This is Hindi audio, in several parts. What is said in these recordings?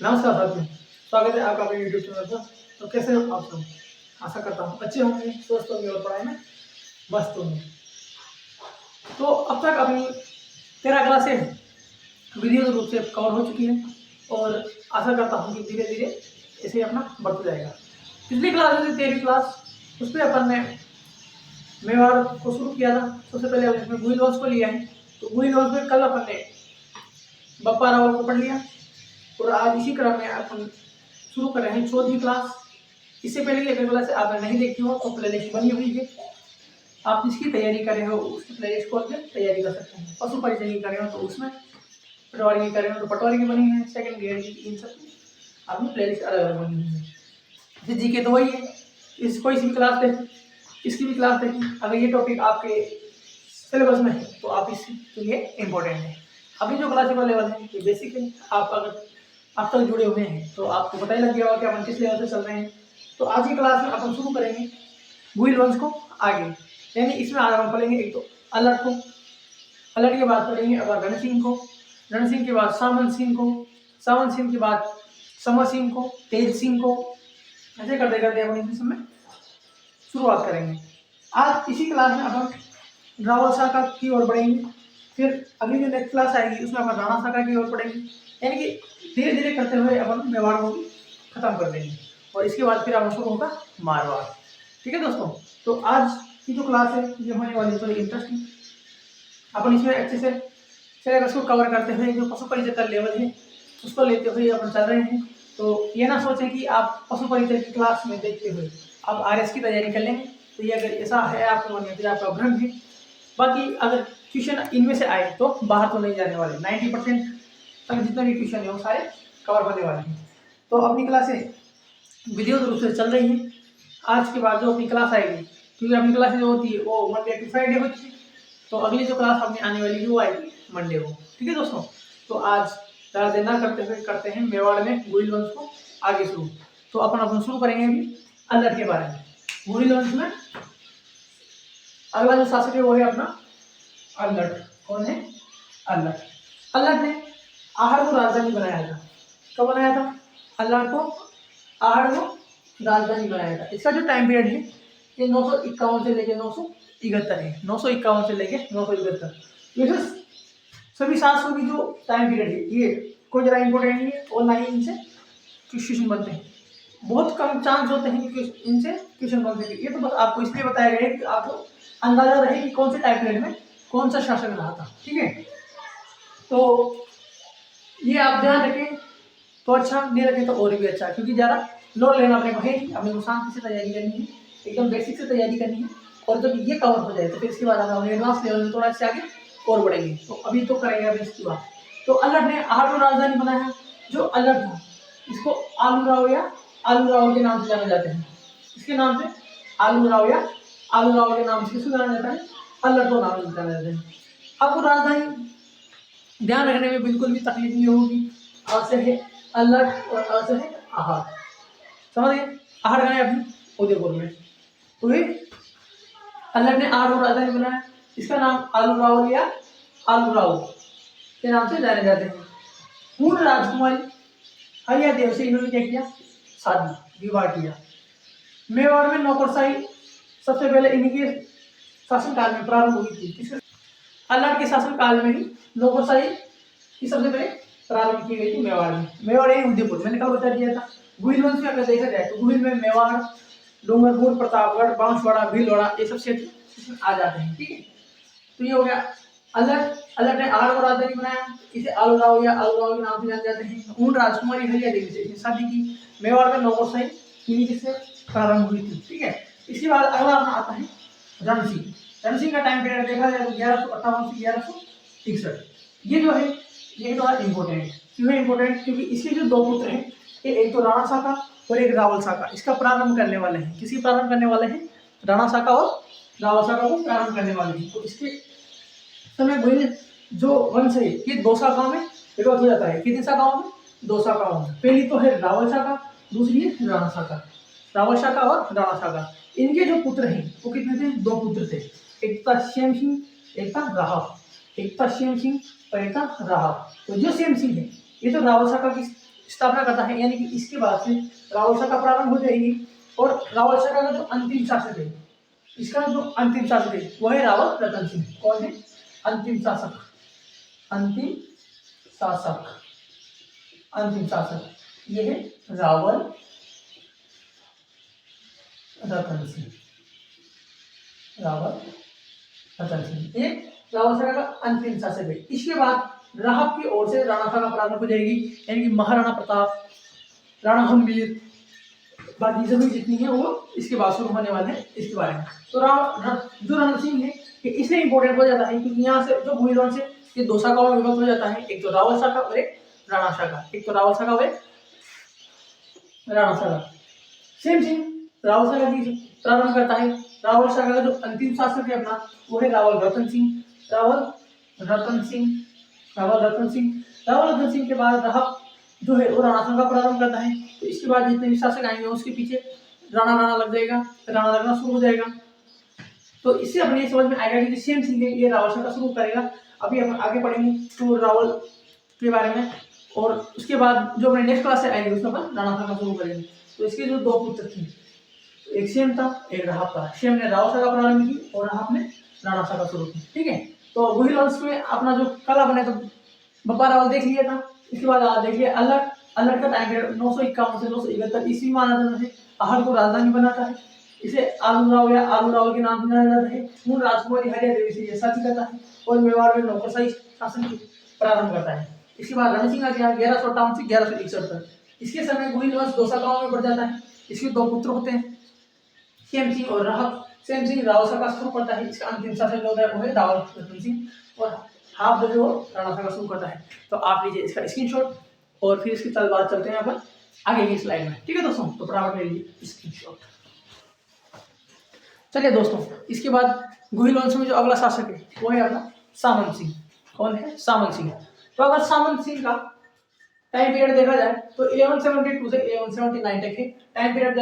नमस्कार साथियों, स्वागत है आपका अपने यूट्यूब चैनल पर। तो कैसे हो आप सब? आशा करता हूँ अच्छे होंगे, स्वस्थ होंगे और पढ़ाई में मस्त होंगे। तो अब तक अपनी 13 क्लासें वीडियो रूप से कवर हो चुकी है और आशा करता हूँ कि धीरे धीरे इसे अपना बढ़ता जाएगा। पिछली क्लास जो थी 13वीं क्लास, उस पर अपन ने मेवाड़ को शुरू किया था। सबसे पहले हमने इसमें गुहिल वंश को लिया है। तो गुहिल वंश में कल अपन ने बप्पा रावल को पढ़ लिया और आज इसी क्रम में अपन शुरू कर रहे हैं 14वीं क्लास। इससे पहले की अगर क्लास आपने नहीं देखी हो तो प्लेलिस्ट बनी हुई है, आप जिसकी तैयारी कर रहे हो उसकी प्लेलिस्ट खोल के तैयारी कर सकते हैं। पशु परिचय की कर रहे हो तो उसमें, पटवारी की कर रहे हो तो पटवारी की बनी है, सेकंड ग्रेड की, इन सब की आपने प्लेलिस्ट अलग अलग बनी हुई है। जी के तो वही है, इसको इसी भी क्लास देखी, इसकी भी क्लास देखी। अगर ये टॉपिक आपके सिलेबस में है तो आप इसके लिए इम्पोर्टेंट है। अभी जो क्लास का लेवल है ये बेसिक है। आप अगर अब तक जुड़े हुए हैं तो आपको पता ही लग गया होगा कि अपन किस लेवल से चल रहे हैं। तो आज की क्लास में अपन शुरू करेंगे गुहिल वंश को आगे, यानी इसमें आज हम पढ़ेंगे एक तो अलर्ट को, अलर्ट के बाद पढ़ेंगे अब रण सिंह को, रण सिंह के बाद सामंत सिंह को, सामंत सिंह के बाद समर सिंह को, तेज सिंह को, ऐसे करते करते अपन इस समय शुरुआत करेंगे। आज इसी क्लास में अपन रावल शाखा की ओर बढ़ेंगे, फिर अगली जो नेक्स्ट क्लास आएगी उसमें अपन राणा शाखा की ओर पढ़ेंगे, यानी कि धीरे धीरे करते हुए अपन मेवाड़ को भी खत्म कर देंगे और इसके बाद फिर अपन शुरू होगा मारवाड़। ठीक है दोस्तों, तो आज की जो क्लास है ये होने वाली है थोड़ी इंटरेस्टिंग। अपन इसमें अच्छे से सिलेबस को कवर करते हुए जो पशु परिचय का लेवल है उसको लेते हुए अपन चल रहे हैं। तो ये ना सोचें कि आप पशु परिचय की क्लास में देखते हुए आप RS की तैयारी कर लेंगे, तो ये अगर ऐसा है आपके मन में तो आपका भ्रम है। बाकी अगर क्वेश्चन इनमें से आए तो बाहर तो नहीं जाने वाले, 90% तक जितने भी क्वेश्चन है वो सारे कवर होने वाले हैं। तो अपनी क्लासें वीडियो रूप से चल रही हैं। आज के बाद जो अपनी क्लास आएगी, क्योंकि अपनी क्लासें जो होती है वो मंडे टू फ्राइडे होती है, तो अगली जो क्लास अपनी आने वाली वो आएगी मंडे को। ठीक है दोस्तों, तो आज ज़्यादा देर ना करते हुए करते हैं मेवाड़ में गुहिल वंश को आगे शुरू। तो अपन शुरू करेंगे अभी अलर्ट के बारे में। गुहिल वंश में अगला जो शासक है वो है अपना अलर्ट। कौन है? अलर्ट। अलर्ट ने आहड़ को राजधानी बनाया था। कब बनाया था? अलर्ट को आहड़ को राजधानी बनाया था। इसका जो टाइम पीरियड है ये 951 से लेके 971 है। 951 से लेके 971 ये सभी 700 की जो टाइम पीरियड है ये कोई जरा इंपॉर्टेंट नहीं है और ना ही इनसे क्वेश्चन बनते हैं। बहुत कम चांस होते हैं कि इनसे क्वेश्चन बन सके। ये तो बस आपको इसलिए बताया गया है कि आपको अंदाजा रहे कि कौन से टाइम पीरियड में कौन सा शासक रहा था। ठीक है, तो ये आप ध्यान रखें तो अच्छा, नहीं रखें तो और भी अच्छा, क्योंकि ज़्यादा लोड लेना अपने को है नहीं। अपने को शांति से तैयारी करनी है, एकदम बेसिक से तैयारी करनी है। और जब ये कवर हो जाए तो फिर इसके बाद हम एडवांस लेवल में थोड़ा से आगे और बढ़ेंगे। तो अभी तो करेंगे अभी इसकी बात। तो अलर्ट ने आहड़ को राजधानी बनाया। जो अलर्ट था इसको आलू राव या आलू राव के नाम से जाना जाते हैं। इसके नाम से आलू राव या आलू राव के नाम से किसको जाना जाता है? अलर्ट को नाम से जाना जाता है। आपको राजधानी ध्यान रखने में बिल्कुल भी तकलीफ नहीं होगी। अ से है अलर्ट और अ से है आहड़। समझ गए? आहड़ गए अपनी उदयपुर में, तो ये अलर्ट ने आहड़ को राजधानी बनाया। इसका नाम आलू राव या आलू राव के नाम से जाने जाते हैं। पूर्ण राजकुमारी हरिया देव से इन्होंने क्या किया? शादी, विवाह किया। मेवाड़ में नौकरशाही सबसे पहले इन्हीं के शासनकाल में प्रारंभ हुई थी। किसके? अलर्ट के शासनकाल में ही नौकरशाही की सबसे पहले प्रारंभ की गई थी मेवाड़ में। मेवाड़ यानी उदयपुर, मैंने कल बता दिया था। गुहिल वंश में अगर देखा जाए तो गुहिल में मेवाड़, डूंगरपुर, प्रतापगढ़, बांसवाड़ा, भीलवाड़ा ये सब क्षेत्र आ जाते हैं। ठीक है, तो ये हो गया अलर्ट। अलर्ट ने आहड़ को राजधानी बनाया। इसे आलू राव या आलू राव के नाम से जाने जाते हैं। पूर्ण राजकुमारी हरिया देवी से इसने शादी की। मेवाड़ में नौकरशाही इन्हीं से प्रारंभ हुई थी। ठीक है, इसके बाद अगला अपना आता है रण सिंह। रण सिंह का टाइम पीरियड देखा जाए तो 1158 से 1161। ये जो है ये तो इम्पोर्टेंट। क्यों है इम्पोर्टेंट? क्योंकि इसके जो दो पुत्र हैं, एक तो राणा शाखा और एक रावल शाखा, इसका प्रारंभ करने वाले हैं। किसी प्रारंभ करने वाले हैं? राणा शाखा और रावल शाखा को प्रारंभ करने वाले हैं। तो इसके समय गुहिल जो वंश है ये 2 शाखाओं में विभक्त हो जाता है। कितनी शाखाओं में? 2 शाखाओं में। पहली तो है रावल शाखा, दूसरी है राणा शाखा। रावल शाखा और राणा शाखा, इनके जो पुत्र हैं वो कितने थे? 2 पुत्र थे। एक था श्याम सिंह, एक था राहा। एक था श्याम सिंह और एक था राहा। तो जो श्याम सिंह है ये तो रावल शाखा की स्थापना करता है, यानी कि इसके बाद से रावल शाखा प्रारंभ हो जाएगी। और रावल शाखा का जो अंतिम शासक है, इसका जो अंतिम शासक है वो है रावल रतन सिंह। कौन है अंतिम शासक? अंतिम शासक, अंतिम शासक ये है रावल रतन सिंह। रावल रतन सिंह ये रावल शाखा का अंतिम शासक है। इसके बाद राहब की ओर से राणा शाखा प्रारंभ हो जाएगी, यानी कि महाराणा प्रताप, राणा गंभीर, बाकी सभी जितनी है वो इसके बाद शुरू होने वाले हैं इसके बारे में। तो जो रणन सिंह है ये इसलिए इंपॉर्टेंट हो जाता है क्योंकि यहाँ से जो भूमिलोन से ये दो शाखाओं में विभक्त हो जाता है, एक तो रावल शाखा और एक राणा शाखा, एक तो रावल शाखा और एक राणा शाखा। सेम सिंह रावल शाखा की प्रारंभ करता है। रावल शाखा का जो अंतिम शासक है अपना वो है रावल रतन सिंह। रावल रतन सिंह, रावल रतन सिंह, रावल रतन सिंह के बाद राहब जो है वो राणा शाखा प्रारंभ करता है। तो इसके बाद जितने भी शासक आएंगे उसके पीछे राणा राणा लग जाएगा, राणा लगना शुरू हो जाएगा। तो इससे अपने ये समझ में आएगा कि सेम सिंह है ये रावल शाखा शुरू करेगा। अभी हम आगे पढ़ेंगे तो रावल के बारे में, और उसके बाद जो अपने नेक्स्ट क्लास से आएंगे उसमें अपन राणा शाखा शुरू करेंगे। तो इसके जो दो पुत्र थे, एक सेम था एक राहब था। सेम ने रावल शाखा प्रारंभ की और राहब ने राणा शाखा शुरू की। ठीक है, तो वही वंश में अपना जो कला बने तो बप्पा रावल देख लिया था। इसके बाद आप देखिए अल्लट, अल्लट का टाइम पीरियड 951 से 971 ईस्वी में माना जाता है। अहड़ को राजधानी बनाता है। इसे आलूराव या आलू रावल के नाम से जाना जाता है। मूल राजकुमारी हरिया देवी से यह शादी करता है और मेवाड़ में नौकरशाही शासन की प्रारंभ करता है। इसके बाद रण सिंह आ गया 1158 से 1161 तक। इसके समय गुहिल वंश दो शाखाओं में बढ़ जाता है। इसके दो पुत्र होते हैं सेम सिंह और राहब। सेम सिंह रावल शाखा शुरू करता है, इसका अंतिम शासक जो है वो है रावल रतन सिंह, और हाफ जो राणा शाखा शुरू करता है। तो आप लीजिए इसका स्क्रीनशॉट और फिर इसके बाद चलते हैं अपन आगे की स्लाइड में। ठीक है दोस्तों, तो फटाफट ले लीजिए स्क्रीनशॉट। चलिए दोस्तों, इसके बाद गुहिल वंश में जो अगला शासक है वो है अपना सामंत सिंह। कौन है? सामंत सिंह। तो अगर सामंत सिंह का टाइम पीरियड देखा जाए तो 1172 से 1179 तक है टाइम पीरियड।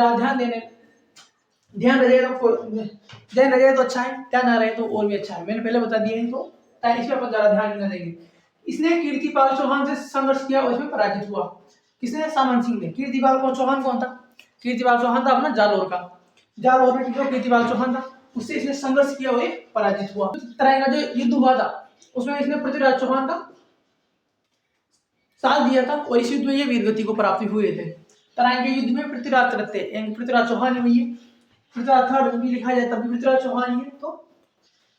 ध्यान रहे तो अच्छा है, ध्यान ना रहे तो और भी अच्छा है। मैंने पहले बता दिया है तो इसमें अपन ज्यादा ध्यान नहीं देंगे। इसने कीर्तिपाल चौहान से संघर्ष किया और इसमें पराजित हुआ। किसने? सामंत सिंह ने। कीर्तिपाल चौहान कौन था? कीर्तिपाल चौहान था अपना जालोर का। जालोर में जो कीर्तिपाल चौहान था उससे इसने संघर्ष किया और पराजित हुआ। तराई का जो युद्ध हुआ था उसमें इसने पृथ्वीराज चौहान का साथ दिया था और इस युद्ध में ये वीरगति को प्राप्त हुए थे। तराई के युद्ध में पृथ्वीराज चौहान हुई है। पृथ्वीराज थर्ड भी लिखा जाए तब भी पृथ्वीराज चौहान ही है। तो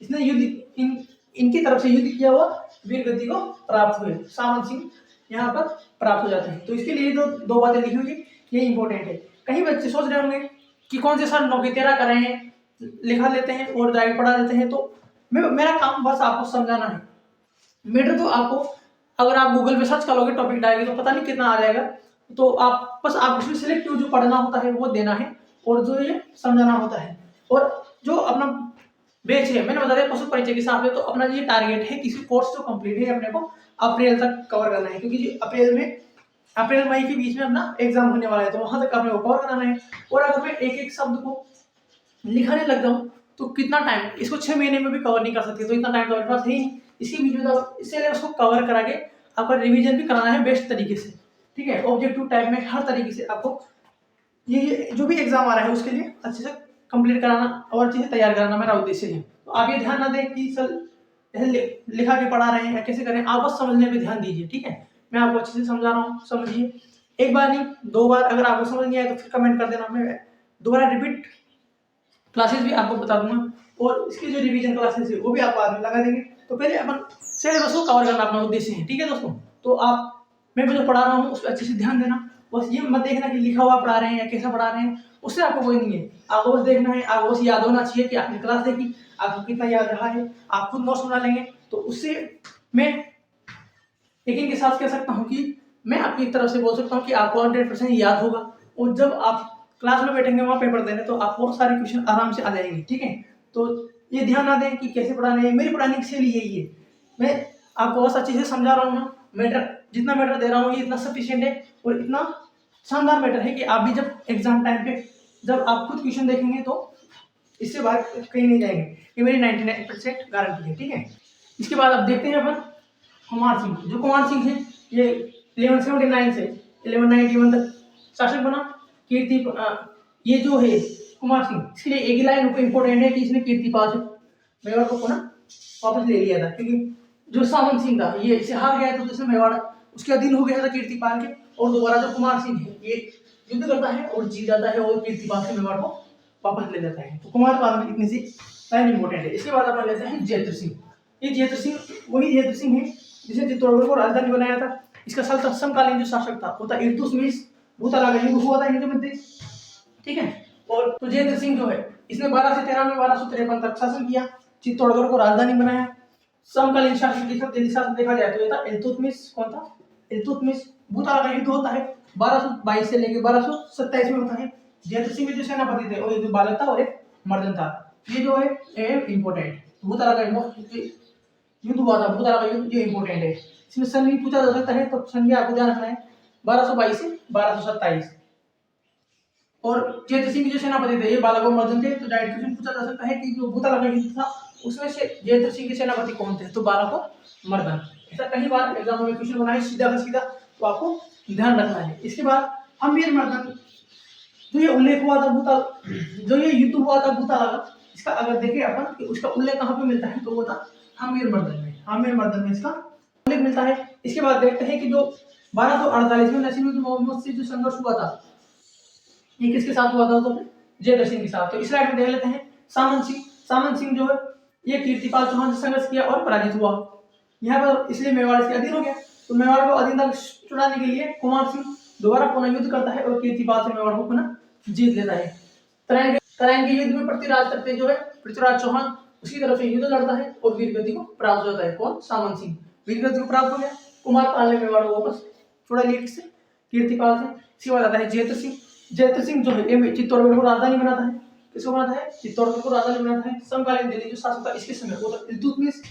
इसने युद्ध इनकी तरफ से युद्ध किया हुआ वीरगति को प्राप्त हुए। सामंत सिंह यहाँ पर प्राप्त हो जाते हैं। तो इसके लिए जो दो बातें लिखी हुई ये इंपॉर्टेंट है। कहीं बच्चे सोच रहे होंगे कि कौन से सर 9 की 13 कर रहे हैं, लिखा लेते हैं और डायरेक्ट पढ़ा देते हैं। तो मेरा काम बस आपको समझाना है। मैटर तो आपको अगर आप गूगल पे सर्च करोगे टॉपिक डालेंगे तो पता नहीं कितना आ जाएगा। तो आप उसमें सिलेक्टिव जो पढ़ना होता है वो देना है और जो ये समझाना होता है। और जो अपना बैच है मैंने बता दिया पशु परिचय के हिसाब से, तो अपना ये टारगेट है किसी कोर्स जो कंप्लीट है अपने को अप्रैल तक कवर करना है, क्योंकि अप्रैल मई के बीच में अपना एग्जाम होने वाला है। तो वहां तक अपने को कवर कराना है। और अगर मैं एक एक शब्द को लिखने लग जाऊँ तो कितना टाइम, इसको 6 महीने में भी कवर नहीं कर सकते। तो इतना टाइम तो मेरे पास है ही। इसके बीच में तो इसलिए उसको कवर करा के आपका रिविजन भी कराना है बेस्ट तरीके से। ठीक है, ऑब्जेक्टिव टाइप में हर तरीके से आपको ये जो भी एग्जाम आ रहा है उसके लिए अच्छे से कंप्लीट कराना और अच्छे से तैयार कराना मेरा उद्देश्य है। तो आप ये ध्यान ना दें कि सर लिखा के पढ़ा रहे हैं या कैसे करें, आप बस समझने पे ध्यान दीजिए। ठीक है, मैं आपको अच्छे से समझा रहा हूँ, समझिए। एक बार नहीं 2 बार, अगर आपको समझ नहीं आए तो फिर कमेंट कर देना, मैं दोबारा रिपीट क्लासेस भी आपको बता दूंगा और इसकी जो रिवीजन क्लासेस है वो भी आप बाद में लगा देंगे। तो पहले अपन सिलेबस को कवर करना अपना उद्देश्य है। ठीक है दोस्तों, तो आप मैं जो पढ़ा रहा हूँ उस पर अच्छे से ध्यान देना। बस ये मत देखना कि लिखा हुआ पढ़ा रहे हैं या कैसा पढ़ा रहे हैं, उससे आपको कोई नहीं है। आपको बस देखना है, आपको बस याद होना चाहिए कि आपने क्लास देखी, आपको कितना याद रहा है। आप खुद नोट्स बना लेंगे तो उससे मैं यकीन के साथ कह सकता हूँ कि मैं अपनी तरफ से बोल सकता हूँ कि आपको 100% याद होगा। और जब आप क्लास में बैठेंगे वहाँ पेपर देने तो आपको बहुत सारे क्वेश्चन आराम से आ जाएंगे। ठीक है, तो ये ध्यान ना दें कि कैसे पढ़ाने हैं। मेरी पढ़ाने की शैली यही है, मैं आपको बस अच्छे से समझा रहा हूँ ना। मैटर जितना मैटर दे रहा हूँ ये इतना सफिशिएंट है और इतना शानदार मैटर है कि आप भी जब एग्जाम टाइम पे जब आप खुद क्वेश्चन देखेंगे तो इससे बाहर कहीं नहीं जाएंगे। ये मेरी 99% गारंटी है। ठीक है, इसके बाद आप देखते हैं अपन कुमार सिंह। जो कुमार सिंह है ये 1179 से 1191 तक शासक बना। कीर्ति ये जो है कुमार सिंह, इसलिए एक ही लाइन इंपॉर्टेंट है कि इसने कीर्तिपाल से मेवाड़ को पुनः वापस ले लिया था, क्योंकि जो सामंत सिंह था ये इसे हार गया था, तो इसमें मेवाड़ उसके अधीन हो गया था कीर्तिपाल के। और दोबारा जो कुमार सिंह है ये युद्ध करता है और जीत जाता है और कीर्तिपाल से मेवाड़ को वापस ले जाता है। तो कुमारपाल में इतनी सी लाइन इंपॉर्टेंट है। इसके बाद अपन लेते हैं जयद्रथ सिंह। ये जयद्रथ सिंह वही जयद्रथ सिंह है जिसे चित्तौड़गढ़ को राजधानी बनाया था। इसका समकालीन जो शासक था वो था इल्तुतमिश भूतनाग युद्ध हुआ था इनके मध्य, ठीक है। और तो जयद्रथ सिंह जो है इसने 12 से 13 में 1253 तक शासन किया, चित्तौड़गढ़ को राजधानी बनाया। समकालीन शासक देखा जाए तो ये था इल्तुतमिश। कौन था? इल्तुतमिश। भूतनाग का युद्ध होता है 1222 से लेकर 1227 में होता है। जयद्रथ सिंह के जो सेनापति थे वो एक बालक था और एक मर्दन था। ये जो है इम्पोर्टेंट भूतनाग का युद्ध हुआ था, भूतनाग का युद्ध ये इम्पोर्टेंट है। इसमें सन भी पूछा जा सकता है, तो सन भी आपको ध्यान रखना है 1222 से 1227। और जयद्रथ सिंह के जो सेनापति थे ये बालक और मर्दन थे। तो डायरेक्ट क्वेश्चन पूछा जा सकता है कि जो भूतनाग का युद्ध था उसमें से जयद्रथ सिंह के सेनापति कौन थे? तो बालक और मर्दन। ऐसा कई बार एग्जाम में क्वेश्चन बना है सीधा का सीधा, तो आपको ध्यान रखना है। इसके बाद हम्मीर मर्दन जो ये उल्लेख हुआ था जो ये युद्ध हुआ था भूतनाग, इसका अगर देखें अपन कि उसका उल्लेख कहाँ पे मिलता है तो वो था हम्मीर मर्दन में। हम्मीर मर्दन में इसका उल्लेख मिलता है। इसके बाद देखते हैं कि जो 1248 में नसीरुद्दीन मोहम्मद से जो संघर्ष हुआ था ये किसके साथ हुआ था? तो जयद्रथ सिंह के साथ। तो इस स्लाइड में देख लेते हैं सामंत सिंह। सामंत सिंह जो है ये कीर्तिपाल चौहान से संघर्ष किया और पराजित हुआ। यहाँ पर इसलिए मेवाड़ इसके अधीन हो गया। तो मेवाड़ को अधीनता छुड़ाने के लिए कुमार सिंह दोबारा पुनः युद्ध करता है और कीर्तिपाल से मेवाड़ को पुनः जीत लेता है। तराइन के युद्ध में पृथ्वीराज करते जो है पृथ्वीराज चौहान उसकी तरफ से युद्ध लड़ता है और वीरगति को प्राप्त होता है। कौन? सामंत सिंह। वीरगति को प्राप्त हो गया। कुमारपाल ने मेवाड़ को वापस छुड़ा लिया किससे? कीर्तिपाल से। इसके बाद आता है जयद्रथ सिंह। जयद्रथ सिंह जो है ये चित्तौड़गढ़ को राजधानी बनाता है। किसको बनाता है? चित्तौड़गढ़ को राजधानी बनाता है। समकालीन दिल्ली जो शासक था इसके समय वो था इल्तुतमिश।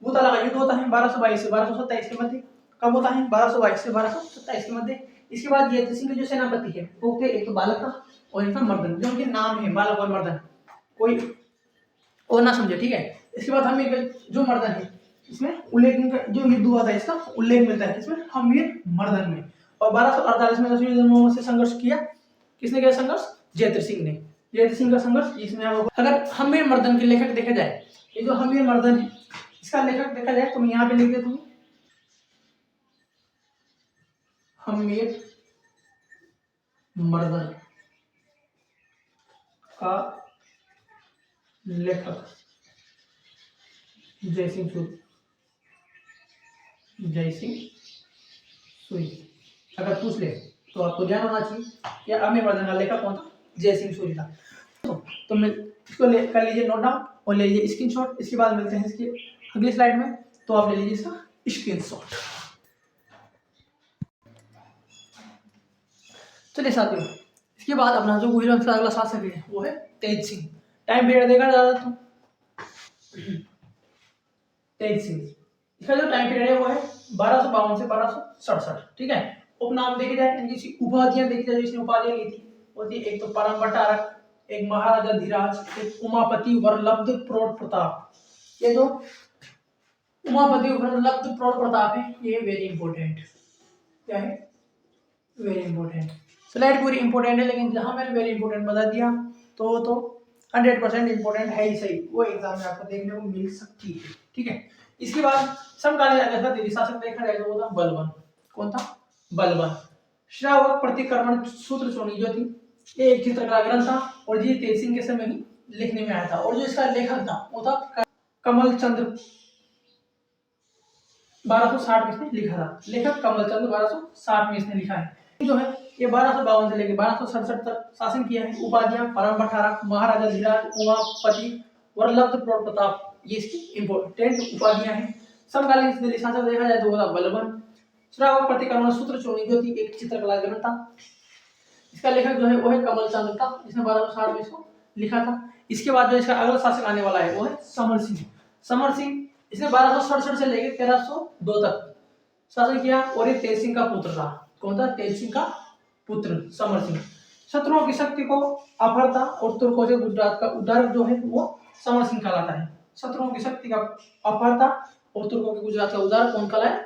भूतनाग का युद्ध होता है 1222 से 1227 के मध्य। कब होता है? 1222 से 1227 के मध्य। इसके बाद जयद्रथ सिंह के जो सेनापति है वो थे एक तो बालक था और एक था मर्दन, जो उनके नाम है बालक और मर्दन, कोई और ना समझे, ठीक है। इसके बाद हम जो मर्दन है इसमें उल्लेख जो युद्ध हुआ था इसका उल्लेख मिलता है इसमें हम्मीर मर्दन में। और 1248 में नसीरुद्दीन मोहम्मद से संघर्ष किया। किसने किया संघर्ष? जयद्रथ सिंह ने। जयद्रथ सिंह का संघर्ष इसमें अगर हम्मीर मर्दन के लेखक देखा जाए, ये जो हम्मीर मर्दन है इसका लेखक देखा जाए तो मैं यहाँ पे लिख देता हूँ हम्मीर मर्दन का लेखक जय सिंह सूरी। जय सिंह सूरी अगर पूछ ले तो आपको ध्यान होना चाहिए कि हम्मीर मर्दन का लेखक कौन था? जय सिंह सूरी था। तो मैं इसको कर लीजिए नोट डाउन और ले लीजिए स्क्रीनशॉट। इसके बाद मिलते हैं इसकी अगली स्लाइड में, तो आप ले लीजिए इसका स्क्रीनशॉट। चलिए साथियों, इसके बाद अपना जो गुजरात का अगला शासक है वो है तेज सिंह। टाइम पीरियड देखा ज्यादा तो तेज सिंह, इसका जो टाइम पीरियड है वो है 1252 से 1267, ठीक है। उपनाम देखे जाए, इनकी उपाधियां देखी जाए, इसने उपाधियां ली थी वो थी एक तो परम बटारक, एक महाराजा धीराज, एक उमापति वरलब्ध प्रौढ़ प्रताप। ये जो उमापति वरलब्ध प्रौढ़ प्रताप है ये वेरी इंपॉर्टेंट, क्या है? Very important. स्लाइड पूरी इंपॉर्टेंट है लेकिन जहां मैंने वेरी इंपॉर्टेंट बता दिया तो 100% इंपॉर्टेंट है ही सही, वो एग्जाम में आपको देखने को मिल सकती है, ठीक है। इसके बाद समकालीन अगर दिल्ली शासक देखा जाए तो वो था बलबन। कौन था? बलबन। श्रावक प्रतिक्रमण सूत्र चोरी जो थी ये एक चित्रकला ग्रंथ था और ये तेज सिंह के समय ही लिखने में आया था। और जो इसका लेखक था वो था कमल चंद्र, 1260 में इसने लिखा था। लेखक कमल चंद्र 1260 में इसने लिखा है। जो है ये 1252 से लेकर 1267 तक शासन किया है। उपाधियां परम बठारक, महाराजा धीराज, उमापति वरलब्ध प्रौढ़ प्रताप, ये इसकी इंपॉर्टेंट उपाधियां हैं। समकालीन दिल्ली शासक देखा जाए तो वो था बलबन। श्रावक प्रतिक्रमण सूत्र चोरी जो थी एक चित्रकला ग्रंथ था। इसका लेखक जो है वो है कमल चंद्र था, इसने 1260 में इसको लिखा था। इसके बाद जो इसका अगला शासक आने वाला है वो है समर सिंह। समर सिंह इसने 1267 से लेकर 1302 तक शासन किया और ये तेज सिंह का पुत्र था। कौन था? तेज सिंह का पुत्र समर सिंह। शत्रुओं की शक्ति को अपहरता और तुर्कों से गुजरात का उद्धार जो है वो समर सिंह कहलाता है। शत्रुओं की शक्ति का अपहरता और तुर्कों के गुजरात का उद्धार कौन कहलाया?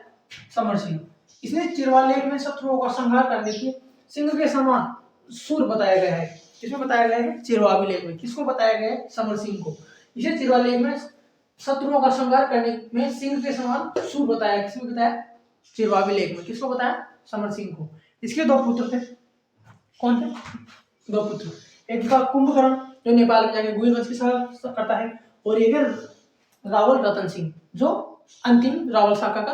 समर सिंह। इसने चिरवा लेख में शत्रुओं का संहार करने की सिंह के समान सूर बताया गया है। किसमें बताया गया है? चिरवावी लेख में। किसको बताया गया है? समर सिंह को। इसे चिरवा लेख में शत्रुओं का संहार करने में सिंह के समान सूर बताया। किसमें बताया? चिरवावी लेख में। किसको बताया? समर सिंह को। इसके दो पुत्र थे। कौन थे? दो पुत्र। एक था कुंभकर्ण जो नेपाल में जाके गुहिल वंश की शाखा करता है, और एक है रावल रतन सिंह जो अंतिम रावल शाखा का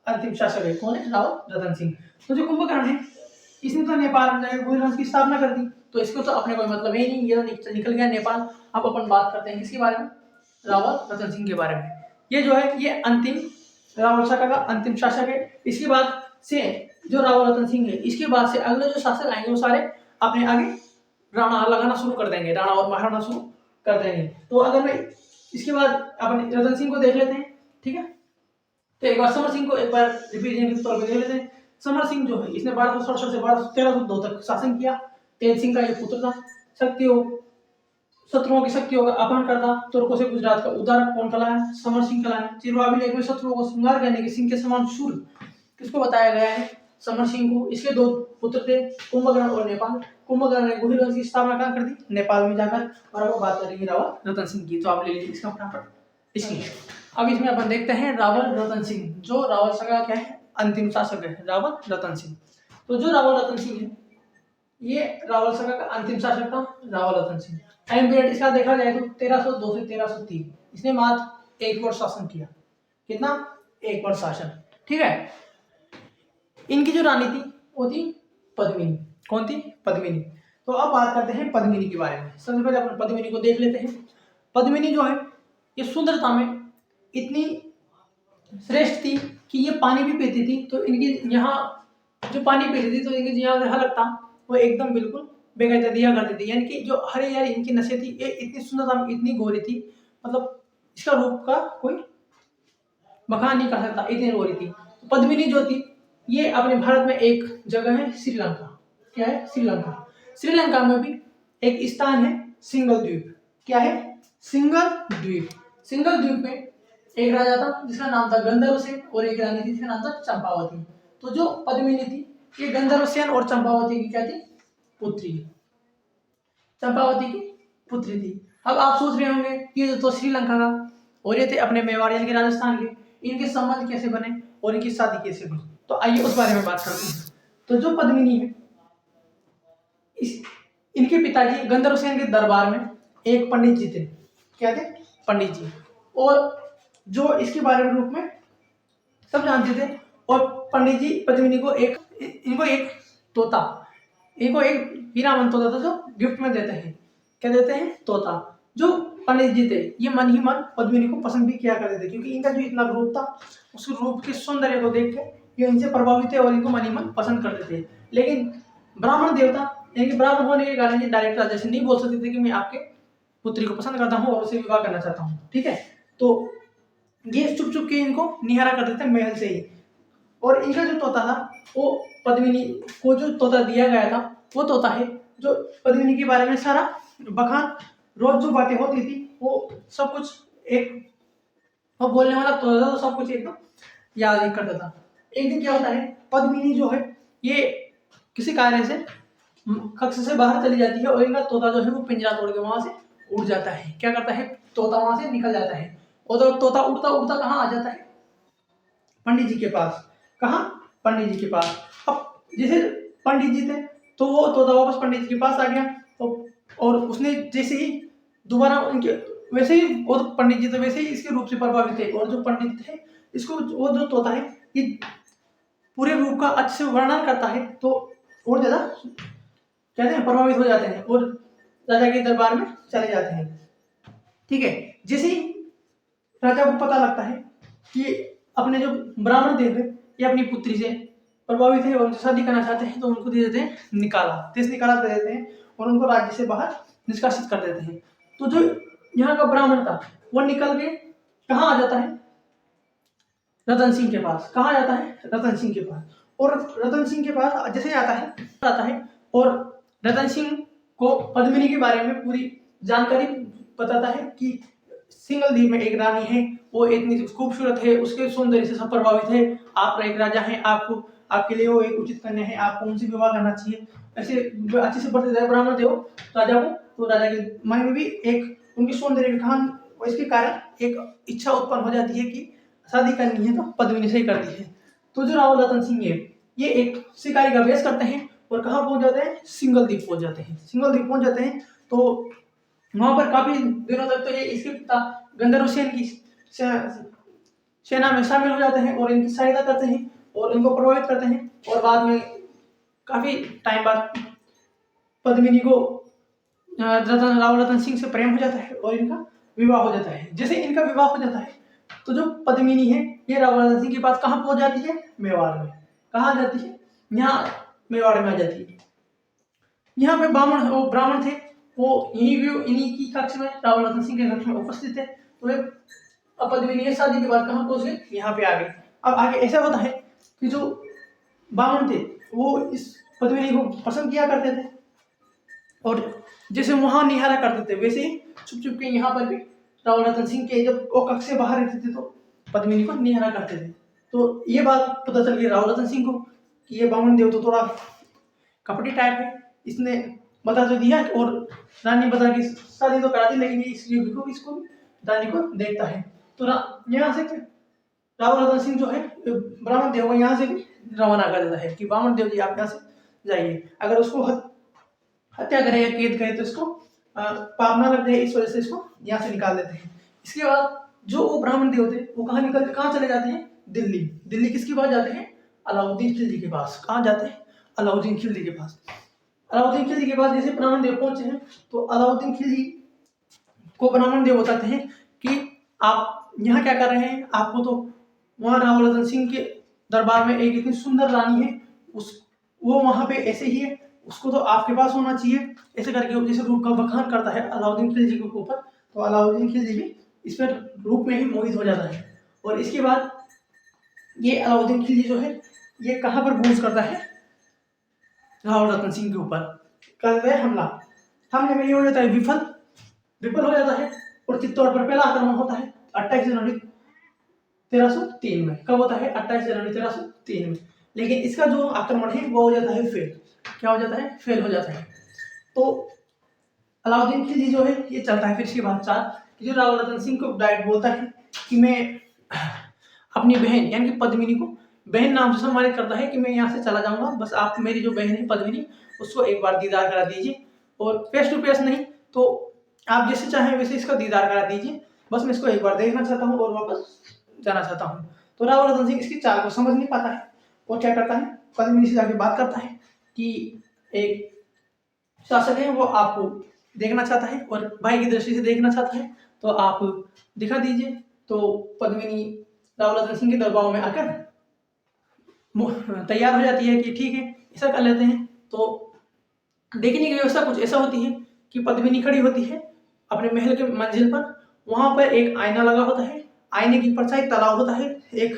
अंतिम शासक है। कौन है? रावल रतन सिंह। तो जो कुंभकर्ण है इसने तो नेपाल में जाके गुहिल वंश की स्थापना कर दी, तो इसको तो अपने कोई मतलब ही नहीं, ये तो निकल गया नेपाल। अब अपन बात करते हैं किसके बारे में? रावल रतन सिंह के बारे में। ये जो है ये अंतिम रावल शाखा का अंतिम शासक है। इसके बाद से जो रावल रतन सिंह है, इसके बाद से अगले जो शासक आएंगे वो सारे अपने आगे राणा लगाना शुरू कर देंगे, राणा और महाराणा शुरू कर देंगे। तो अगर मैं इसके बाद अपन रतन सिंह को देख लेते हैं, ठीक है। तो एक बार समर सिंह को एक बार रिपीट के तौर पर देख लेते हैं। समर सिंह जो है इसने 1267 से 1302 तक शासन किया। तेज सिंह का ये पुत्र था। शत्रुओं की शक्तियों का अपहरण करता, तुर्कों से गुजरात का उद्धार कौन कहलाया? समर सिंह कहलाया। चिरवावी लेख में शत्रुओं को श्रृंगार करने के सिंह के समान शूर किसको बताया गया है? समर सिंह को। इसके दो पुत्र थे, कुंभकर्ण और नेपाल। कुंभकर्ण ने गुहिल वंश की स्थापना कहाँ कर दी? नेपाल में जाकर। और अब बात करेंगे रावल रतन सिंह की, तो आप ले लीजिए इसका फटाफट इसकी। अब इसमें अपन देखते हैं रावल रतन सिंह, जो रावल शाखा क्या है? अंतिम शासक है रावल रतन सिंह। तो जो रावल रतन सिंह है ये रावल शाखा का अंतिम शासक था रावल रतन सिंह। टाइम पीरियड इसका देखा जाए तो 1302 से 1303। इसने मात्र 1 वर्ष शासन किया। कितना? 1 वर्ष शासन, ठीक है। इनकी जो रानी थी वो थी पद्मिनी। कौन थी? पद्मिनी। तो अब बात करते हैं पद्मिनी के बारे में। सबसे पहले अपन पद्मिनी को देख लेते हैं। पद्मिनी जो है ये सुंदरता में इतनी श्रेष्ठ थी कि ये पानी भी पीती थी, तो इनकी यहाँ जो पानी पीती थी तो इनकी यहाँ से हलक था वो एकदम बिल्कुल बेगैरता दिया करती थी। यानी कि जो हरे यार इनकी नसें थी ये इतनी सुंदरता में इतनी गोरी थी, मतलब इसका रूप का कोई बखान नहीं कर सकता, इतनी गोरी थी। पद्मिनी जो थी ये अपने भारत में एक जगह है श्रीलंका। क्या है? श्रीलंका। श्रीलंका में भी एक स्थान है सिंगल द्वीप। क्या है? सिंगल द्वीप। सिंगल द्वीप में एक राजा था जिसका नाम था गंधर्वसेन और एक रानी थी जिसका नाम था चंपावती। तो जो पद्मिनी थी ये गंधर्वसेन और चंपावती की क्या थी? पुत्री। चंपावती की पुत्री थी। अब आप सोच रहे होंगे ये तो श्रीलंका का और ये थे अपने मेवाड़ यानी कि राजस्थान के, इनके संबंध कैसे बने और इनकी शादी कैसे हुई? तो आइए उस बारे में बात करते हैं। तो जो पद्मिनी है इनके पिताजी गंधर्वसेन के दरबार में एक पंडित जी थे। क्या थे? पंडित जी। और जो इसके बारे में रूप में सब जानते थे। और पंडित जी पद्मिनी को इनको एक तोता, इनको एक हीरामन तोता था जो गिफ्ट में देते हैं। क्या देते हैं? तोता। जो पंडित जी थे ये मन ही मन पद्मिनी को पसंद भी किया करते थे, क्योंकि इनका जो इतना रूप था उस रूप के सौंदर्य को देख के ये इनसे प्रभावित थे और इनको मन ही मन पसंद करते थे। लेकिन ब्राह्मण देवता यानी कि ब्राह्मण होने के कारण ये डायरेक्ट राजा से नहीं बोल सकते थे कि मैं आपके पुत्री को पसंद करता हूँ और उसे विवाह करना चाहता हूँ, ठीक है। तो ये चुप चुप के इनको निहारा करते थे महल से ही। और इनका जो तोता था वो पद्मिनी को जो तोता दिया गया था वो तोता है जो पद्मिनी के बारे में सारा बखान, रोज जो बातें होती थी वो सब कुछ एक वो बोलने वाला तोता था, तो सब कुछ एकदम याद ही करता था। एक दिन क्या होता है, पद्मिनी जो है ये किसी कार्य से कक्ष से बाहर चली जाती है और इनका तोता जो है वो पिंजरा तोड़ के वहां से उड़ जाता है। क्या करता है? तोता वहां से निकल जाता है और तो तोता उड़ता उड़ता कहाँ आ जाता है? पंडित जी के पास। कहाँ? पंडित जी के पास। अब जैसे पंडित जी थे तो वो तोता वापस पंडित जी के पास आ गया, तो और उसने जैसे ही दोबारा उनके वैसे ही वो पंडित जी तो वैसे ही इसके रूप से प्रभावित थे। और जो पंडित थे इसको वो जो तोता है ये पूरे रूप का अच्छे से वर्णन करता है, तो और ज्यादा कहते हैं प्रभावित हो जाते हैं और राजा के दरबार में चले जाते हैं, ठीक है। जैसे ही राजा को पता लगता है कि अपने जो ब्राह्मण देव है ये अपनी पुत्री से प्रभावित है और उनसे शादी करना चाहते हैं, तो उनको दे देते हैं निकाला, देश निकाला दे देते हैं और उनको राज्य से बाहर निष्कासित कर देते हैं। तो जो यहाँ का ब्राह्मण था वो निकल के कहाँ आ जाता है? रतन सिंह के पास। कहाँ जाता है? रतन सिंह के पास। और रतन सिंह के पास जैसे आता है और रतन सिंह को पद्मिनी के बारे में पूरी जानकारी बताता है कि सिंगल द्वीप में एक रानी है, वो इतनी खूबसूरत है, उसके सौंदर्य से सब प्रभावित है, आप एक राजा हैं, आपको आपके लिए वो एक उचित कन्या है, आपको उनसे विवाह करना चाहिए। ऐसे अच्छे से बढ़ते जाए ब्राह्मण देव राजा को, तो राजा के मन में भी एक उनकी सौंदर्य के कारण और इसके कारण एक इच्छा उत्पन्न हो जाती है कि शादी करनी है तो पद्मिनी से ही करती है। तो जो रावल रतन सिंह है ये एक शिकारी का वेश करते हैं और कहाँ पहुंच जाते हैं, सिंगल द्वीप पहुंच जाते हैं। सिंगल द्वीप पहुंच जाते हैं तो वहां पर काफी दिनों तक तो ये इसके पिता गंधर्व सेन की सेना में शामिल हो जाते हैं और इनकी सहायता करते हैं और इनको प्रभावित करते हैं। और बाद में काफी टाइम बाद पद्मिनी को रावल रतन सिंह से प्रेम हो जाता है और इनका विवाह हो जाता है। जैसे इनका विवाह हो जाता है तो जो पद्मिनी है ये रावल रतन सिंह के पास कहाँ पहुंच जाती है, मेवाड़ में। कहाँ जाती है, यहाँ मेवाड़ में आ जाती है। यहाँ पे ब्राह्मण थे, वो इन्हीं की कक्ष में, रावल रतन सिंह के कक्ष में उपस्थित थे। तो वे पद्मिनी शादी के बाद कहाँ पहुंच गए, यहाँ पे आ गए। अब आगे ऐसा होता है कि जो ब्राह्मण थे वो इस पद्मिनी को पसंद किया करते थे और जैसे वहां निहारा करते थे वैसे ही छुप छुप के यहाँ पर भी रावल रतन सिंह के जब वो कक्ष से बाहर रहते थे तो पद्मिनी को निहारा करते थे। तो ये बात पता चल गई रावल रतन सिंह को कि ये बामन देव तो थोड़ा कपटी टाइप है, इसने बता तो दिया और रानी बता कि शादी तो करा दी, लेकिन ये इसको भी रानी को देखता है। तो यहाँ से रावल रतन सिंह जो है ब्राह्मण देव को यहाँ से भी रवाना कर देता है कि ब्राह्मण देव जी आप यहाँ से जाइए, अगर उसको हत्या करे या कैद करे तो इसको पाप ना लग जाए, इस वजह से इसको यहाँ से निकाल देते हैं। इसके बाद जो वो ब्राह्मण देव थे वो कहाँ चले जाते हैं, दिल्ली। दिल्ली किसके पास जाते हैं, अलाउद्दीन खिलजी के पास। कहाँ जाते हैं, अलाउद्दीन खिलजी के पास। अलाउद्दीन खिलजी के पास जैसे ब्राह्मण देव पहुंचे हैं तो अलाउद्दीन खिलजी को ब्राह्मण देव बताते हैं कि आप यहाँ क्या कर रहे हैं, आपको तो वहाँ रावल रतन सिंह के दरबार में एक इतनी सुंदर रानी है, वो वहाँ पे ऐसे ही है, उसको तो आपके पास होना चाहिए। ऐसे करके जैसे रूप का बखान करता है अलाउद्दीन खिलजी के ऊपर, तो अलाउद्दीन खिलजी भी इस पर रूप में ही मोहित हो जाता है। और इसके बाद ये अलाउद्दीन खिलजी जो है ये कहाँ पर बूझ करता है, रावल रतन सिंह के ऊपर करता है हमला। हमले में ये हो जाता है विफल हो जाता है और चित्तौड़ पर पहला आक्रमण होता है 28 जनवरी 1303 में। कब होता है, 28 जनवरी 1303 में। लेकिन इसका जो आक्रमण है वो हो जाता है फेल। क्या हो जाता है, फेल हो जाता है। तो अलाउद्दीन खिलजी जो है ये चलता है फिर इसके बाद कि जो रावल रतन सिंह को डायरेक्ट बोलता है कि मैं अपनी बहन यानी कि पद्मिनी को बहन नाम से सम्मानित करता है कि मैं यहाँ से चला जाऊंगा, बस आप मेरी जो बहन है पद्मिनी उसको एक बार दीदार करा दीजिए, और फेस टू फेस नहीं तो आप जैसे चाहें वैसे इसका दीदार करा दीजिए, बस मैं इसको एक बार देखना चाहता हूँ और वापस जाना चाहता हूँ। तो रावल रतन सिंह इसकी चाल को समझ नहीं पाता है और क्या करता है, पद्मिनी से जाके बात करता है कि एक शासक है वो आपको देखना चाहता है और भाई की दृष्टि से देखना चाहता है, तो आप दिखा दीजिए। तो पद्मिनी रावल रतन सिंह के दरबार में आकर तैयार हो जाती है कि ठीक है ऐसा कर लेते हैं। तो देखने की व्यवस्था कुछ ऐसा होती है कि पद्मिनी खड़ी होती है अपने महल के मंजिल पर, वहां पर एक आईना लगा होता है, आईने की परछाई तालाब होता है, एक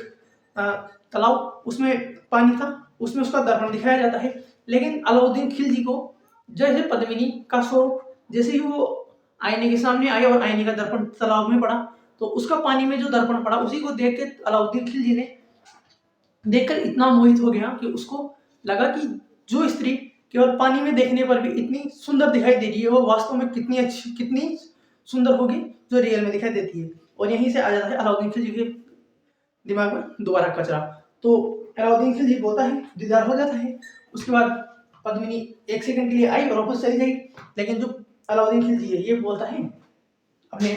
तालाब उसमें पानी था, उसमें उसका दर्पण दिखाया जाता है। लेकिन अलाउद्दीन खिलजी को जैसे पद्मिनी का स्वरूप जैसे ही वो आईने के सामने आया और आईने का दर्पण तालाब में पड़ा, तो उसका पानी में जो दर्पण पड़ा उसी को देख के अलाउद्दीन खिलजी ने देखकर इतना मोहित हो गया कि उसको लगा कि जो स्त्री केवल पानी में देखने पर भी इतनी सुंदर दिखाई दे रही है वो वास्तव में कितनी सुंदर होगी जो रियल में दिखाई देती है। और यहीं से आ जाता है अलाउद्दीन खिलजी के दिमाग में दोबारा कचरा। तो अलाउद्दीन खिलजी बोलता है, दीदार हो जाता है। उसके बाद पद्मिनी एक सेकंड के लिए आई और वापस चली गई। लेकिन जो अलाउद्दीन खिलजी है ये बोलता है अपने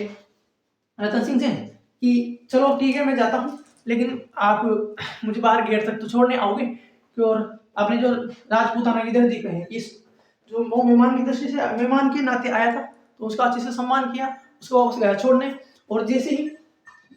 रतन सिंह से कि चलो ठीक है मैं जाता हूँ, लेकिन आप मुझे बाहर गेट तक तो छोड़ने आओगे। और आपने जो राजपूताना की धरती पे है, इस जो वो मेहमान की दृष्टि से मेहमान के नाते आया था तो उसका अच्छे से सम्मान किया, उसको वापस गया छोड़ने। और जैसे ही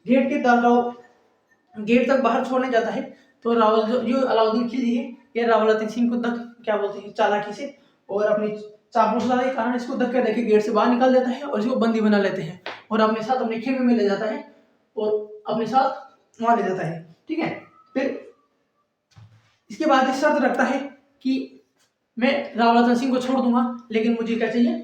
गेट के दरगाह गेट तक बाहर छोड़ने जाता है तो जो अलाउद्दीन खिलजी है ये रावल रतन सिंह को क्या बोलते हैं चालाकी से और अपनी चापलूसी के कारण इसको धक्का देके गेट से बाहर निकाल देता है और इसको बंदी बना लेते हैं और अपने साथ अपने खेमे में ले जाता है और अपने साथ वहां ले जाता है। ठीक है, फिर इसके बाद इस शर्त रखता है कि मैं रावल रतन सिंह को छोड़ दूंगा, लेकिन मुझे क्या चाहिए,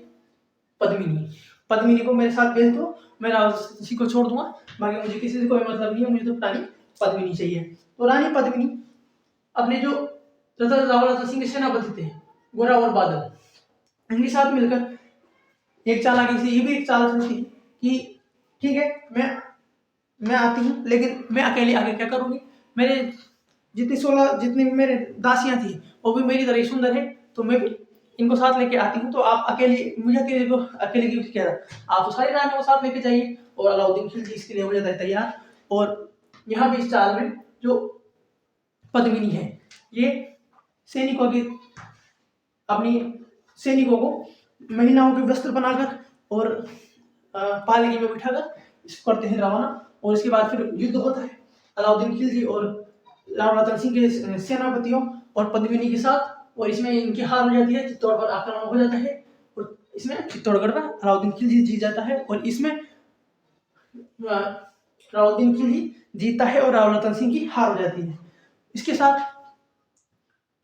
पद्मिनी को मेरे साथ भेज दो, मैं रावल रतन सिंह को छोड़ दूंगा, बाकी मुझे किसी से कोई मतलब नहीं है, मुझे तो रानी पद्मिनी चाहिए। तो रानी पद्मिनी अपने जो रावल रतन सिंह के सेनापति थे गोरा और बादल, इनके साथ मिलकर एक चाल आगे थी। ये भी एक चाल थी कि ठीक है मैं आती हूँ, लेकिन मैं अकेले आगे क्या करूंगी, मेरे जितनी मेरे दासियां थी वो भी मेरी तरह ही सुंदर है, तो मैं भी इनको साथ लेके आती हूँ। तो आप अकेले मुझे अकेले की कह रहा, आप तो सारी रानियों को साथ लेके जाइए। और अलाउद्दीन खिलजी इसके लिए हो जाता है तैयार। और यहाँ भी इस चाल में जो पद्मिनी है ये सैनिकों की अपनी सैनिकों को महिलाओं के वस्त्र बनाकर और पालकी में बिठाकर इसको करते हैं रवाना। और इसके बाद फिर युद्ध होता है अलाउद्दीन खिलजी और रावल रतन सिंह के सेनापतियों और पद्मिनी के साथ। और इसमें इनकी हार हो जाती है, चित्तौड़ पर आक्रमण हो जाता है और इसमें चित्तौड़गढ़ पर अलाउद्दीन खिलजी जीत जाता है। और इसमें अलाउद्दीन खिलजी जीतता है और रावल रतन सिंह की हार हो जाती है। इसके साथ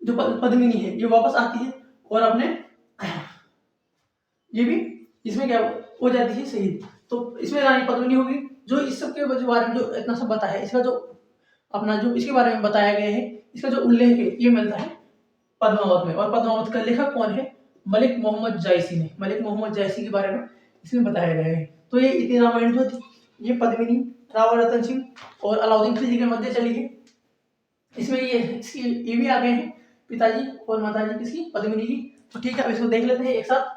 जो पद्मिनी है ये वापस आती है और अपने ये भी इसमें क्या हो जाती है शहीद। तो इसमें रानी पद्मिनी होगी। जो इस सब के बारे में जो इतना सब बताया है, इसका जो अपना जो इसके बारे में बताया गया है, इसका जो उल्लेख है ये मिलता है पद्मावत में। और पद्मावत का लेखक कौन है, मलिक मोहम्मद जायसी ने, मलिक मोहम्मद जायसी के बारे में इसमें बताया गया है। तो ये इतनी रामायण जो थी ये पद्मिनी, रावल रतन सिंह और अलाउद्दीन खिलजी के मध्य चली है। इसमें ये भी आ गए हैं पिताजी और माताजी किसकी, पद्मिनी की। तो ठीक है, अब इसको देख लेते हैं एक साथ।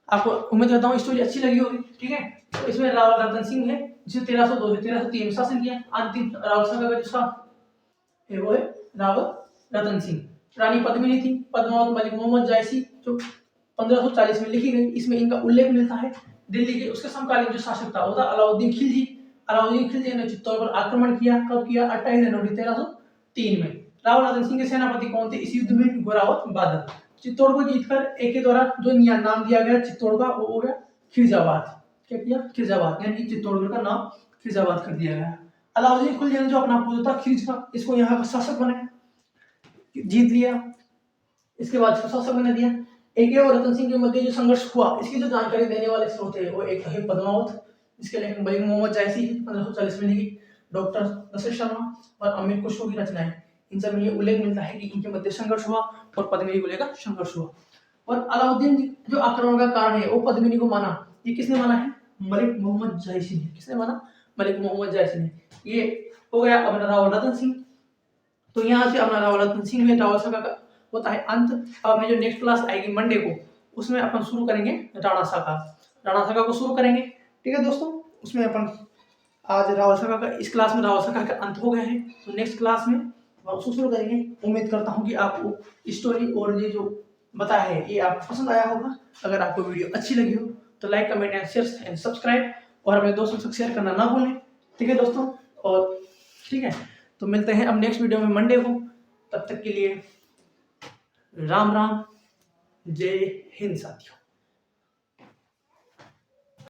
आपको उम्मीद करता हूँ स्टोरी अच्छी लगी होगी। ठीक है, तो इसमें रावल रतन सिंह है जिसे 1302 से 1303 में शासन किया। अंतिम रावल सागा का जिसका है वो है रावल रतन सिंह। रानी पद्मिनी थी पद्मावत मलिक मोहम्मद जायसी, जो 1540 में लिखी गई। इसमें इनका उल्लेख मिलता है। दिल्ली के उसके समकालीन जो शासक था वो था अलाउद्दीन खिलजी। अलाउद्दीन खिलजी ने चित्तौड़ पर आक्रमण किया। कब किया, 28 जनवरी 1303 में। रावल रतन सिंह के सेनापति कौन थे इस युद्ध में, गोरावत बादल। चित्तौड़ को जीतकर एक के द्वारा जो नाम दिया गया चित्तौड़ का वो हो गया खिरजाबाद। क्या किया, खिरजाबाद, यानी चित्तौड़गढ़ का नाम खिरजाबाद कर दिया गया। अलाउद्दीन खिलजी ने जो अपना पुत्र था खिरज का, इसको यहाँ का शासक बनाया, जीत लिया। इसके बाद इसको शासक बना दिया। एक और रतन सिंह के मध्य जो संघर्ष हुआ इसकी जो जानकारी देने वाले स्रोत है वो एक है पद्मावत, इसके लेखक मलिक मोहम्मद जायसी 1540 में लिखी। डॉक्टर दशरथ शर्मा और अमीर खुशरो की रचनाएं, इन सब में ये उल्लेख मिलता है कि इनके मध्य संघर्ष हुआ और पद्मिनी को लेकर संघर्ष हुआ। और अलाउद्दीन जो आक्रमण का कारण है वो पद्मिनी को माना, ये किसने माना है, मलिक मोहम्मद जायसी ने। किसने माना, मलिक मोहम्मद जायसी ने। ये हो गया अपना रावल रतन सिंह। तो यहाँ से अपना रावल रतन सिंह में रावल सागा का होता है अंत। अब अपनी जो नेक्स्ट क्लास आएगी मंडे को उसमें अपन शुरू करेंगे राणा सागा को शुरू करेंगे। ठीक है दोस्तों, उसमें अपन आज रावल सागा का, इस क्लास में रावल सागा का अंत हो गया है। तो नेक्स्ट क्लास में उसको शुरू करेंगे। उम्मीद करता हूँ कि आपको स्टोरी और ये जो बताया है ये आपको पसंद आया होगा। अगर आपको वीडियो अच्छी लगी हो तो like, comment and share and subscribe, और अपने दोस्तों से शेयर करना ना भूलें। ठीक है दोस्तों, और ठीक है तो मिलते हैं अब नेक्स्ट वीडियो में मंडे को। तब तक के लिए राम राम, जय हिंद साथियों।